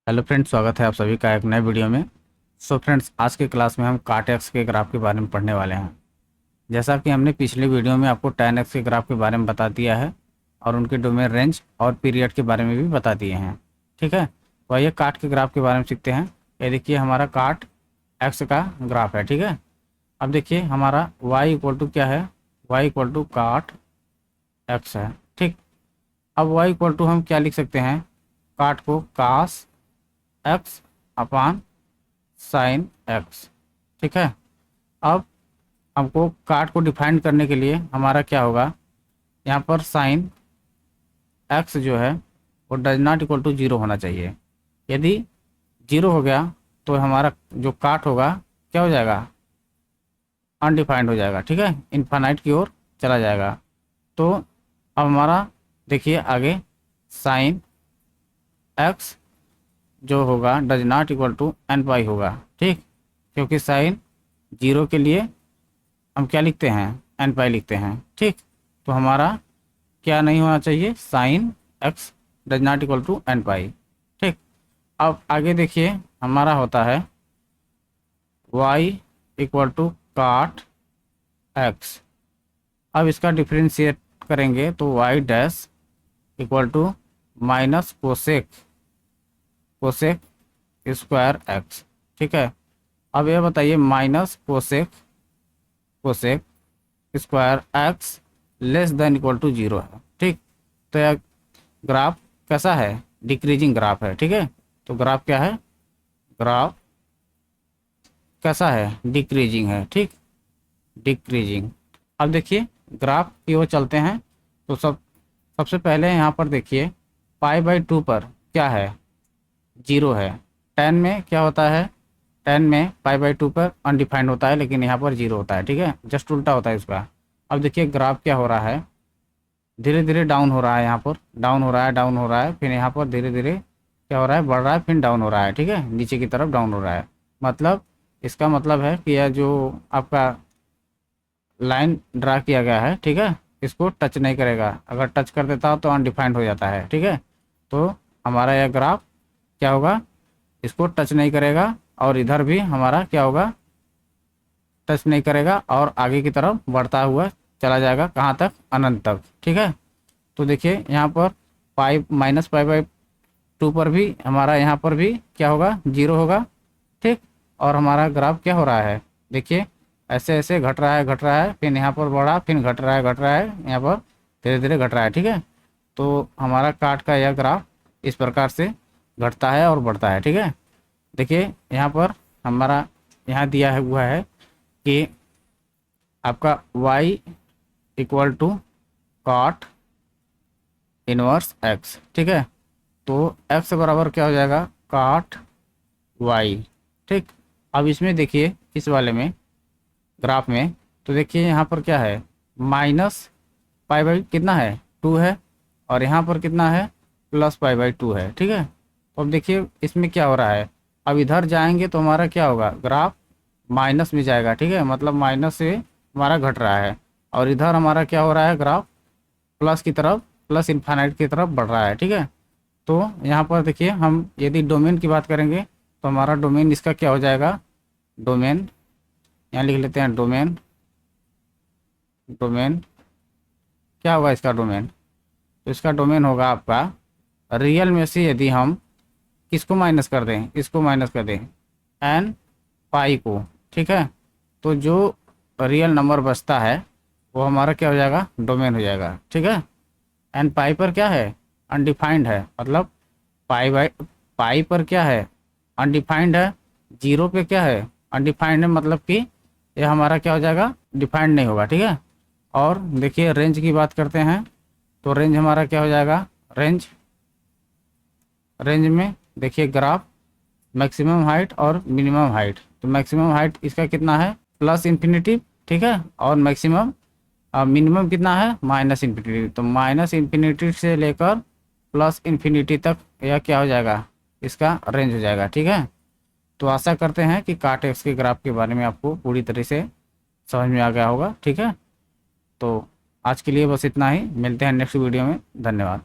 Hello friends, स्वागत है आप सभी का एक नए वीडियो में। सो फ्रेंड्स, आज के क्लास में हम काट एक्स के ग्राफ के बारे में पढ़ने वाले हैं। जैसा कि हमने पिछले वीडियो में आपको tan एक्स के ग्राफ के बारे में बता दिया है और उनके डोमेन रेंज और पीरियड के बारे में भी बता दिए हैं। ठीक है, तो आइए काट के ग्राफ के बारे में सीखते हैं। ये देखिए हमारा काट एक्स का ग्राफ है। ठीक है, अब देखिए हमारा y इक्वल टू क्या है, y equal to cot x है। ठीक, अब y इक्वल टू हम क्या लिख सकते हैं, काट को कास एक्स अपान साइन एक्स। ठीक है, अब हमको काट को डिफाइन करने के लिए हमारा क्या होगा, यहाँ पर साइन एक्स जो है वो does not equal to zero होना चाहिए। यदि जीरो हो गया तो हमारा जो काट होगा क्या हो जाएगा, अनडिफाइंड हो जाएगा। ठीक है, इन्फानाइट की ओर चला जाएगा। तो अब हमारा देखिए आगे साइन एक्स जो होगा does not equal to N pi होगा। ठीक, क्योंकि साइन जीरो के लिए हम क्या लिखते हैं, एन पाई लिखते हैं। ठीक, तो हमारा क्या नहीं होना चाहिए, sine X does not equal to N pi. ठीक, अब आगे देखिए हमारा होता है Y equal to cot X. अब इसका डिफ्रेंशिएट करेंगे तो Y dash equal to minus cosec cosec square X. ठीक है, अब ये बताइए minus cosec cosec square X less than equal to zero है। ठीक, तो यह ग्राफ कैसा है, डिक्रीजिंग ग्राफ है। ठीक है, तो ग्राफ क्या है, ग्राफ कैसा है, डिक्रीजिंग है। ठीक, डिक्रीजिंग। अब देखिए ग्राफ की ओर चलते हैं तो सबसे पहले यहाँ पर देखिए पाई बाई टू पर क्या है, जीरो है। टेन में क्या होता है, टेन में पाई बाई टू पर अनडिफाइंड होता है, लेकिन यहाँ पर जीरो होता है। ठीक है, जस्ट उल्टा होता है इसका। अब देखिए ग्राफ क्या हो रहा है, धीरे धीरे डाउन हो रहा है, यहाँ पर डाउन हो रहा है, डाउन हो रहा है, फिर यहाँ पर धीरे धीरे क्या हो रहा है, बढ़ रहा है, फिर डाउन हो रहा है। ठीक है, नीचे की तरफ डाउन हो रहा है। मतलब इसका मतलब है कि यह जो आपका लाइन ड्रा किया गया है, ठीक है, इसको टच नहीं करेगा। अगर टच कर देता हो तो अनडिफाइंड हो जाता है। ठीक है, तो हमारा यह ग्राफ क्या होगा, इसको टच नहीं करेगा और इधर भी हमारा क्या होगा, टच नहीं करेगा और आगे की तरफ बढ़ता हुआ चला जाएगा, कहाँ तक, अनंत तक। ठीक है, तो देखिए यहाँ पर pi minus pi by two पर भी हमारा यहाँ पर भी क्या होगा, जीरो होगा। ठीक, और हमारा ग्राफ क्या हो रहा है, देखिए ऐसे ऐसे घट रहा है, घट रहा है, फिर यहाँ पर बढ़ा, फिर घट रहा है, घट रहा है, यहाँ पर धीरे धीरे घट रहा है। ठीक है, तो हमारा काट का यह ग्राफ इस प्रकार से घटता है और बढ़ता है। ठीक है, देखिए यहाँ पर हमारा यहाँ दिया है हुआ है कि आपका y equal to cot inverse x। ठीक है, तो x बराबर क्या हो जाएगा, कॉट y। ठीक, अब इसमें देखिए इस वाले में ग्राफ में तो देखिए यहाँ पर क्या है, माइनस पाई बाई कितना है, टू है, और यहाँ पर कितना है, प्लस पाई बाई टू है। ठीक है, तो अब देखिए इसमें क्या हो रहा है, अब इधर जाएंगे तो हमारा क्या होगा, ग्राफ माइनस में जाएगा। ठीक है, मतलब माइनस से हमारा घट रहा है, और इधर हमारा क्या हो रहा है, ग्राफ प्लस की तरफ, प्लस इन्फानाइट की तरफ बढ़ रहा है। ठीक है, तो यहाँ पर देखिए हम यदि डोमेन की बात करेंगे तो हमारा डोमेन इसका क्या हो जाएगा, डोमेन यहाँ लिख लेते हैं, डोमेन डोमेन क्या होगा इसका डोमेन, तो इसका डोमेन होगा आपका रियल में से यदि हम किसको माइनस कर दें, इसको माइनस कर दें, एन पाई को। ठीक है, तो जो रियल नंबर बचता है वो हमारा क्या हो जाएगा, डोमेन हो जाएगा। ठीक है, एन पाई पर क्या है, अनडिफाइंड है, मतलब पाई बाई पाई पर क्या है, अनडिफाइंड है, जीरो पे क्या है, अनडिफाइंड है, मतलब कि ये हमारा क्या हो जाएगा, डिफाइंड नहीं होगा। ठीक है, और देखिए रेंज की बात करते हैं तो रेंज हमारा क्या हो जाएगा, रेंज रेंज में देखिए ग्राफ मैक्सिमम हाइट और मिनिमम हाइट, तो मैक्सिमम हाइट इसका कितना है, प्लस इन्फिनिटी। ठीक है, और मैक्सिमम मिनिमम कितना है, माइनस इन्फिनिटी। तो माइनस इन्फिनिटी से लेकर प्लस इन्फिनिटी तक यह क्या हो जाएगा, इसका रेंज हो जाएगा। ठीक है, तो आशा करते हैं कि काट एक्स के ग्राफ के बारे में आपको पूरी तरह से समझ में आ गया होगा। ठीक है, तो आज के लिए बस इतना ही, मिलते हैं नेक्स्ट वीडियो में, धन्यवाद।